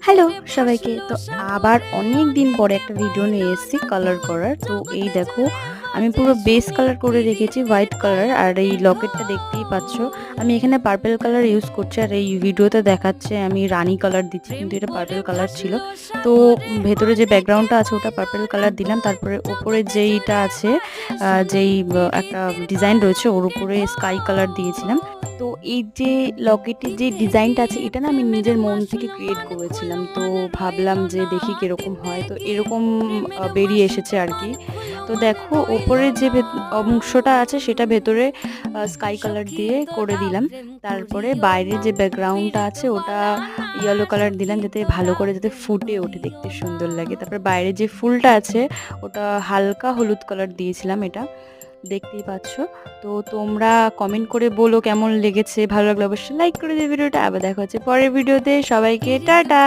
Hello সবাইকে। তো আবার অনেক দিন পরে একটা ভিডিও নিয়ে এসেছি কালার করার। তো এই দেখো, আমি পুরো বেস কালার করে রেখেছি হোয়াইট কালার। আর এই লকেটটা দেখতেই পাচ্ছ, আমি এখানে পার্পল কালার ইউজ করছি। আর এই ভিডিওতে দেখাচ্ছে আমি রানী কালার দিচ্ছি, কিন্তু এটা পার্পল কালার ছিল। তো ভেতরে যে ব্যাকগ্রাউন্ডটা আছে ওটা পার্পল কালার দিলাম। তারপরে ওপরে যেইটা আছে, যেই একটা ডিজাইন রয়েছে ওর উপরে স্কাই কালার দিয়েছিলাম। তো এই যে লকেটের যে ডিজাইনটা আছে এটা না আমি নিজের মন থেকে ক্রিয়েট করেছিলাম। তো ভাবলাম যে দেখি কিরকম হয়। তো এরকম বেরিয়ে এসেছে আর কি। তো দেখো ওপরে যে অংশটা আছে সেটা ভেতরে স্কাই কালার দিয়ে করে দিলাম। তারপরে বাইরে যে ব্যাকগ্রাউন্ডটা আছে ওটা ইয়েলো কালার দিলাম, যাতে ভালো করে যাতে ফুটে ওঠে, দেখতে সুন্দর লাগে। তারপরে বাইরে যে ফুলটা আছে ওটা হালকা হলুদ কালার দিয়েছিলাম, এটা দেখতেই পাচ্ছ। তো তোমরা কমেন্ট করে বলো কেমন লেগেছে, ভালো লাগলে অবশ্যই লাইক করে দেবে ভিডিওটা। আবার দেখা হচ্ছে পরের ভিডিওতে। সবাইকে টাটা।